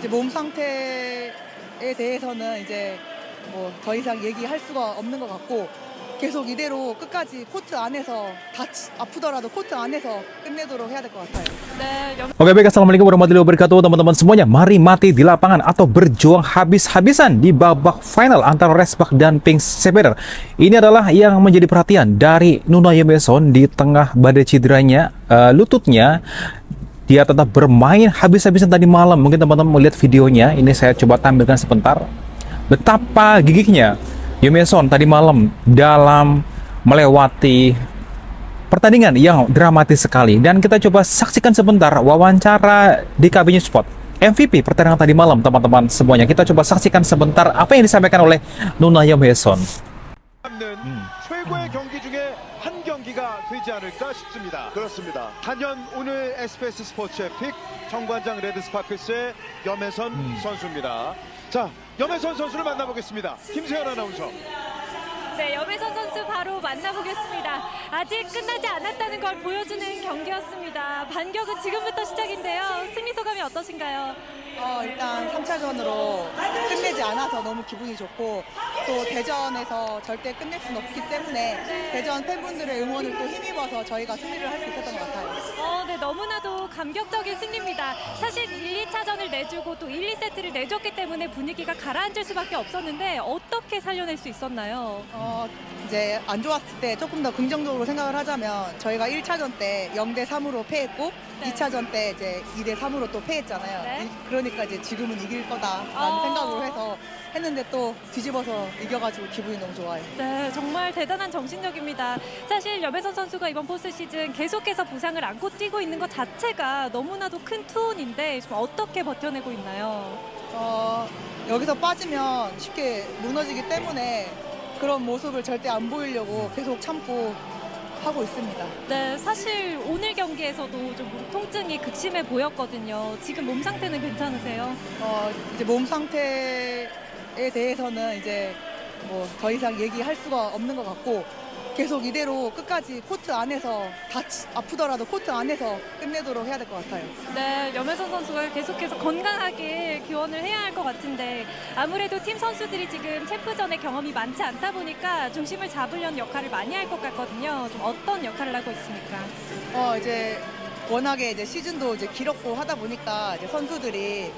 이제 몸 상태에 대해서는 이제 뭐 더 이상 얘기할 수가 없는 것 같고 계속 이대로 끝까지 코트 안에서 아프더라도 코트 안에서 끝내도록 해야 될 것 같아요. 네, Oke baik, assalamualaikum warahmatullahi wabarakatuh teman-teman semuanya. Mari mati di lapangan atau berjuang habis-habisan di babak final antara Resbak dan Pink Speeder. Ini adalah yang menjadi perhatian dari Nuna Yemeson di tengah badai cederanya lututnya. Dia tetap bermain habis-habisan tadi malam. Mungkin teman-teman melihat videonya. Ini saya coba tampilkan sebentar. Betapa gigihnya Yemeson tadi malam dalam melewati pertandingan yang dramatis sekali. Dan kita coba saksikan sebentar wawancara di kabin spot MVP pertandingan tadi malam, teman-teman semuanya. Kita coba saksikan sebentar apa yang disampaikan oleh Nuna Yemeson. 최고의 경기 중에 한 경기가 되지 않을까 싶습니다. 그렇습니다. 단연 오늘 SBS 스포츠의 픽 정관장 레드스파크스의 염혜선 선수입니다. 자, 염혜선 선수를 만나보겠습니다. 김세현 아나운서. 네, 염혜선 선수 바로 만나보겠습니다. 아직 끝나지 않았다는 걸 보여주는 경기였습니다. 반격은 지금부터 시작인데요. 승리 소감이 어떠신가요? 일단 3차전으로 끝내지 않아서 너무 기분이 좋고 또 대전에서 절대 끝낼 수는 없기 때문에 대전 팬분들의 응원을 또 힘입어서 저희가 승리를 할 수 있었던 것 같아요. 네, 너무나도 감격적인 승리입니다. 사실 1, 2차전을 내주고 또 1, 2세트를 내줬기 때문에 분위기가 가라앉을 수밖에 없었는데 어떻게 살려낼 수 있었나요? 이제 안 좋았을 때 조금 더 긍정적으로 생각을 하자면 저희가 1차전 때 0대 3으로 패했고 네. 2차전 때 이제 2대 3으로 또 패했잖아요. 네. 그러니까 이제 지금은 이길 거다라는 생각으로 해서 했는데 또 뒤집어서 이겨가지고 기분이 너무 좋아요. 네, 정말 대단한 정신력입니다. 사실 염혜선 선수가 이번 포스트 시즌 계속해서 부상을 안고 뛰고 있는 것 자체가 너무나도 큰 투혼인데 좀 어떻게 버텨내고 있나요? 여기서 빠지면 쉽게 무너지기 때문에 그런 모습을 절대 안 보이려고 계속 참고 하고 있습니다. 네, 사실 오늘 경기에서도 좀 무릎 통증이 극심해 보였거든요. 지금 몸 상태는 괜찮으세요? 이제 몸 상태에 대해서는 이제 뭐 더 이상 얘기할 수가 없는 것 같고 계속 이대로 끝까지 코트 안에서 아프더라도 코트 안에서 끝내도록 해야 될 것 같아요. 네, 염혜선 선수가 계속해서 건강하게 기원을 해야 할 것 같은데 아무래도 팀 선수들이 지금 챔프전의 경험이 많지 않다 보니까 중심을 잡으려는 역할을 많이 할 것 같거든요. 좀 어떤 역할을 하고 있습니까? 이제 워낙에 이제 시즌도 이제 길었고 하다 보니까 이제 선수들이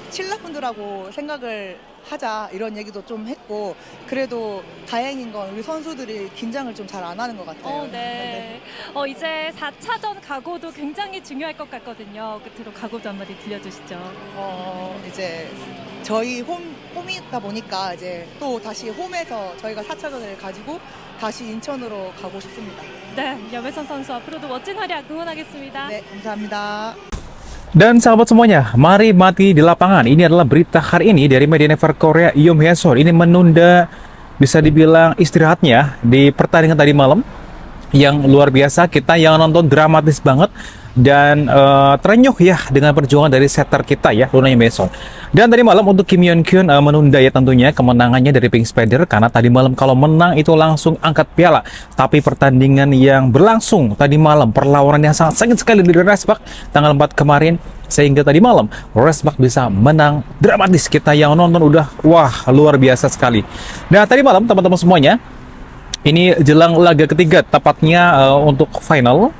칠라분들하고 생각을 하자 이런 얘기도 좀 했고 그래도 다행인 건 우리 선수들이 긴장을 좀 잘 안 하는 것 같아요. 네. 이제 4차전 각오도 굉장히 중요할 것 같거든요. 끝으로 각오도 한마디 들려주시죠. 이제 저희 홈이다 보니까 이제 또 다시 홈에서 저희가 4차전을 가지고 다시 인천으로 가고 싶습니다. 네, 염혜선 선수 앞으로도 멋진 활약 응원하겠습니다. 네, 감사합니다. Dan sahabat semuanya, mari mati di lapangan. Ini adalah berita hari ini dari Media Never Korea. Yom Hye-sol ini menunda bisa dibilang istirahatnya di pertandingan tadi malam yang luar biasa. Kita yang nonton dramatis banget dan terenyuh ya dengan perjuangan dari setter kita ya, Nuna Yemeson. Dan tadi malam untuk Kim Yeon Kyun menunda ya tentunya kemenangannya dari Pink Speeder karena tadi malam kalau menang itu langsung angkat piala. Tapi pertandingan yang berlangsung tadi malam, perlawanan yang sangat sengit sekali dari Resbak tanggal 4 kemarin sehingga tadi malam Resbak bisa menang dramatis. Kita yang nonton udah wah luar biasa sekali. Nah tadi malam teman-teman semuanya ini jelang laga ketiga tepatnya untuk final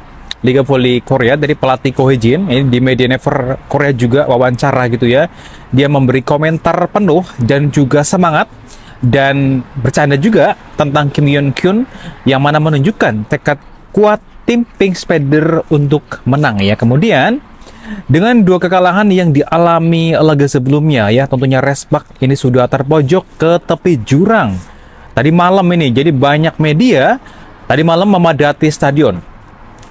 Liga Voli Korea dari pelatih Ko Hye-jin. Ini di Media Never Korea juga wawancara gitu ya. Dia memberi komentar penuh dan juga semangat dan bercanda juga tentang Kim Yeon Kyun yang mana menunjukkan tekad kuat tim Pink Speeder untuk menang ya. Kemudian dengan dua kekalahan yang dialami laga sebelumnya ya, tentunya Resbak ini sudah terpojok ke tepi jurang tadi malam ini. Jadi banyak media tadi malam memadati stadion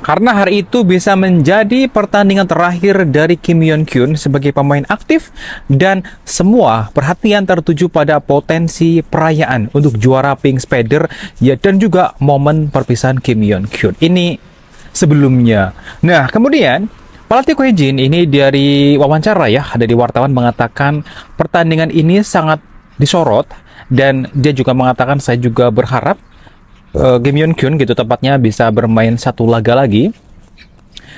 karena hari itu bisa menjadi pertandingan terakhir dari Kim Yeon Kyun sebagai pemain aktif dan semua perhatian tertuju pada potensi perayaan untuk juara Pink Speeder ya, dan juga momen perpisahan Kim Yeon Kyun ini sebelumnya. Nah kemudian pelatih Ko Hye-jin ini dari wawancara ya dari wartawan mengatakan pertandingan ini sangat disorot dan dia juga mengatakan saya juga berharap Kim Yeon Kyun gitu tepatnya bisa bermain satu laga lagi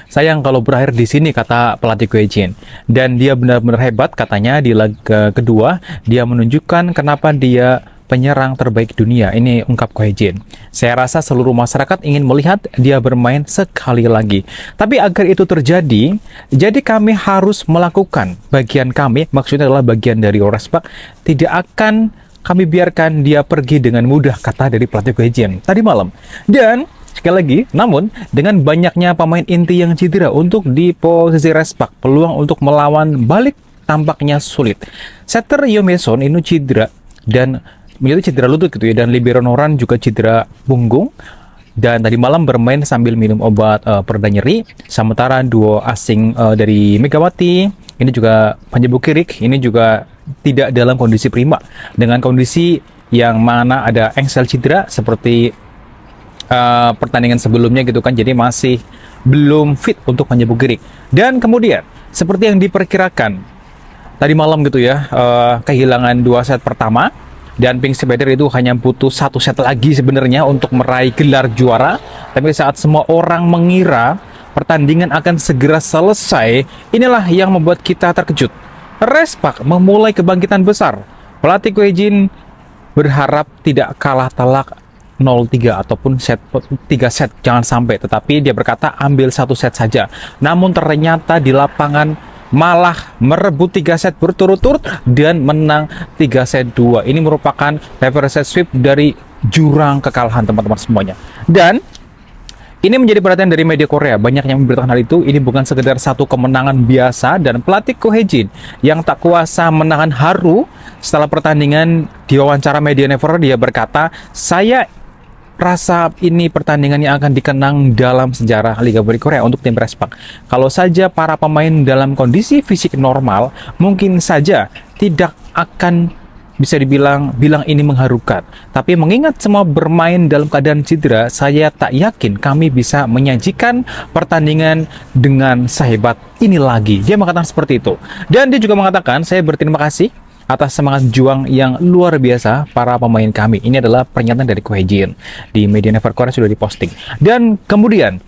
Sayang kalau berakhir di sini, kata pelatih Go Hae-jin. Dan dia benar-benar hebat katanya di laga kedua. Dia menunjukkan kenapa dia penyerang terbaik dunia. Ini ungkap Go Hae-jin. Saya rasa seluruh masyarakat ingin melihat dia bermain sekali lagi. Tapi agar itu terjadi, jadi kami harus melakukan bagian kami, maksudnya adalah bagian dari Respak, tidak akan kami biarkan dia pergi dengan mudah, kata dari pelatih Go Hae-jin tadi malam. Dan sekali lagi, namun dengan banyaknya pemain inti yang cedera untuk di posisi Respak, peluang untuk melawan balik tampaknya sulit. Setter Yeom Hae-son ini cedera dan menjadi cedera lutut gitu ya, dan libero Noran juga cedera punggung. Dan tadi malam bermain sambil minum obat pereda nyeri. Sementara duo asing dari Megawati, ini juga Panjabu Kirik, ini juga tidak dalam kondisi prima, dengan kondisi yang mana ada engsel cedera seperti pertandingan sebelumnya gitu kan, jadi masih belum fit untuk Panjabu Kirik. Dan kemudian seperti yang diperkirakan tadi malam gitu ya, kehilangan 2 set pertama, dan Pink Spider itu hanya butuh 1 set lagi sebenarnya untuk meraih gelar juara. Tapi saat semua orang mengira pertandingan akan segera selesai, inilah yang membuat kita terkejut. Respak memulai kebangkitan besar. Pelatih Go Hae-jin berharap tidak kalah telak 0-3 ataupun 3 set, jangan sampai. Tetapi dia berkata ambil 1 set saja. Namun ternyata di lapangan malah merebut 3 set berturut-turut dan menang 3 set 2. Ini merupakan reverse sweep dari jurang kekalahan, teman-teman semuanya. Dan ini menjadi perhatian dari media Korea. Banyak yang memberitakan hal itu. Ini bukan sekedar satu kemenangan biasa, dan pelatih Go Hae-jin yang tak kuasa menahan haru setelah pertandingan diwawancara media Never, dia berkata, saya rasa ini pertandingan yang akan dikenang dalam sejarah Liga Voli Korea untuk tim Respak. Kalau saja para pemain dalam kondisi fisik normal, mungkin saja tidak akan bisa dibilang ini mengharukan. Tapi mengingat semua bermain dalam keadaan cedera, saya tak yakin kami bisa menyajikan pertandingan dengan sehebat ini lagi. Dia mengatakan seperti itu. Dan dia juga mengatakan, saya berterima kasih atas semangat juang yang luar biasa para pemain kami. Ini adalah pernyataan dari Go Hae-jin. Di media Never Korea sudah diposting. Dan kemudian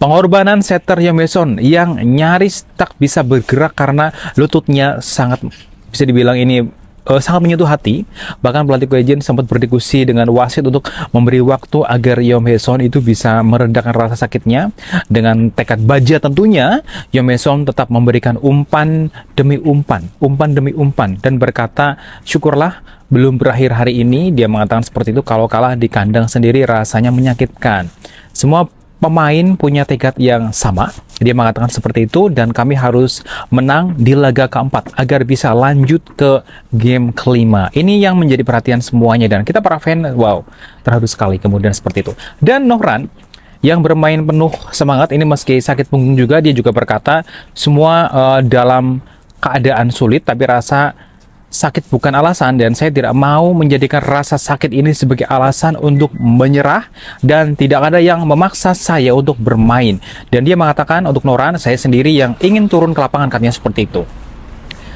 pengorbanan setter Yeom Hae-son yang nyaris tak bisa bergerak karena lututnya sangat, bisa dibilang ini sangat menyentuh hati. Bahkan pelatih Go Hae-jin sempat berdiskusi dengan wasit untuk memberi waktu agar Yeom Hae-son itu bisa meredakan rasa sakitnya. Dengan tekad baja tentunya, Yeom Hae-son tetap memberikan umpan demi umpan, dan berkata, syukurlah belum berakhir hari ini. Dia mengatakan seperti itu, kalau kalah di kandang sendiri rasanya menyakitkan. Semua pemain punya tekad yang sama. Dia mengatakan seperti itu, dan kami harus menang di laga keempat agar bisa lanjut ke game kelima. Ini yang menjadi perhatian semuanya, dan kita para fan, wow, terharu sekali kemudian seperti itu. Dan Noran yang bermain penuh semangat ini meski sakit punggung juga, dia juga berkata semua dalam keadaan sulit, tapi rasa sakit bukan alasan, dan saya tidak mau menjadikan rasa sakit ini sebagai alasan untuk menyerah, dan tidak ada yang memaksa saya untuk bermain. Dan dia mengatakan untuk Noran, saya sendiri yang ingin turun ke lapangan, katanya seperti itu.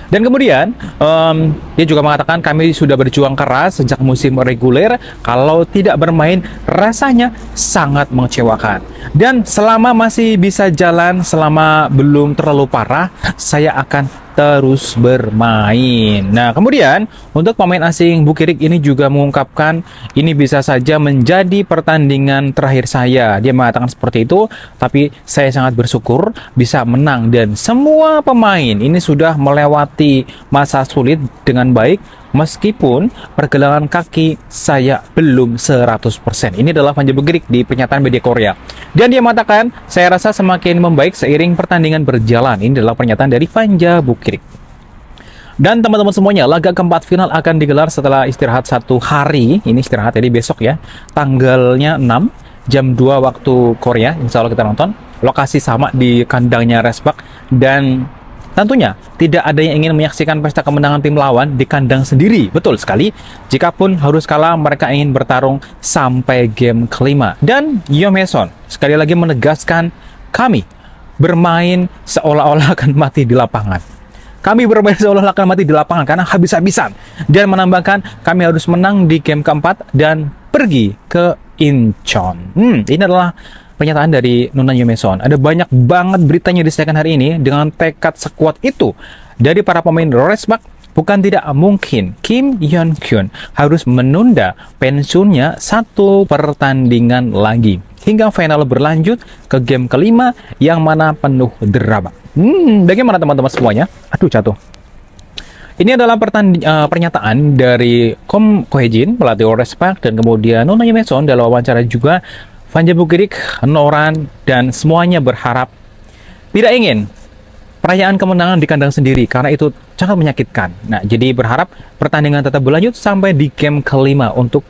Dan kemudian dia juga mengatakan kami sudah berjuang keras sejak musim reguler, kalau tidak bermain rasanya sangat mengecewakan. Dan selama masih bisa jalan, selama belum terlalu parah, saya akan terus bermain. Nah, kemudian untuk pemain asing Bukirik ini juga mengungkapkan ini bisa saja menjadi pertandingan terakhir saya. Dia mengatakan seperti itu, tapi saya sangat bersyukur bisa menang, dan semua pemain ini sudah melewati masa sulit dengan baik. Meskipun pergelangan kaki saya belum 100%. Ini adalah Panjabu Kirik di pernyataan media Korea. Dan dia mengatakan, saya rasa semakin membaik seiring pertandingan berjalan. Ini adalah pernyataan dari Panjabu Kirik. Dan teman-teman semuanya, laga keempat final akan digelar setelah istirahat 1 hari. Ini istirahat jadi besok ya. Tanggalnya 6, jam 2 waktu Korea. Insya Allah kita nonton. Lokasi sama di kandangnya Respak. Dan tentunya tidak ada yang ingin menyaksikan pesta kemenangan tim lawan di kandang sendiri. Betul sekali. Jikapun harus kalah, mereka ingin bertarung sampai game kelima. Dan Yeom Hae-son sekali lagi menegaskan, kami bermain seolah-olah akan mati di lapangan. Kami bermain seolah-olah akan mati di lapangan karena habis-habisan. Dan menambahkan, kami harus menang di game keempat dan pergi ke Incheon. Ini adalah pernyataan dari Nona Yomeson. Ada banyak banget beritanya disediakan hari ini dengan tekad sekuat itu dari para pemain Respak. Bukan tidak mungkin Kim Yeon Kyun harus menunda pensiunnya 1 pertandingan lagi hingga final berlanjut ke game kelima yang mana penuh drama. Bagaimana teman-teman semuanya? Aduh, jatuh. Ini adalah pernyataan dari Kom Koejin, pelatih Respak, dan kemudian Nona Yomeson dalam wawancara juga Vanja Bukirik, Noran, dan semuanya berharap tidak ingin perayaan kemenangan di kandang sendiri karena itu sangat menyakitkan. Nah, jadi berharap pertandingan tetap berlanjut sampai di game kelima untuk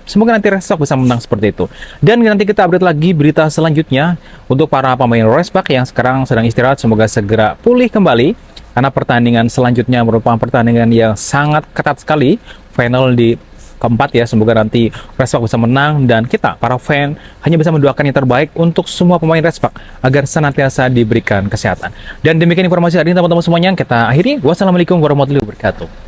semoga nanti Respak bisa menang seperti itu. Dan nanti kita update lagi berita selanjutnya untuk para pemain Respak yang sekarang sedang istirahat, semoga segera pulih kembali karena pertandingan selanjutnya merupakan pertandingan yang sangat ketat sekali, final di keempat ya. Semoga nanti Respak bisa menang dan kita para fan hanya bisa mendoakan yang terbaik untuk semua pemain Respak agar senantiasa diberikan kesehatan. Dan demikian informasi hari ini teman-teman semuanya, kita akhiri. Wassalamualaikum warahmatullahi wabarakatuh.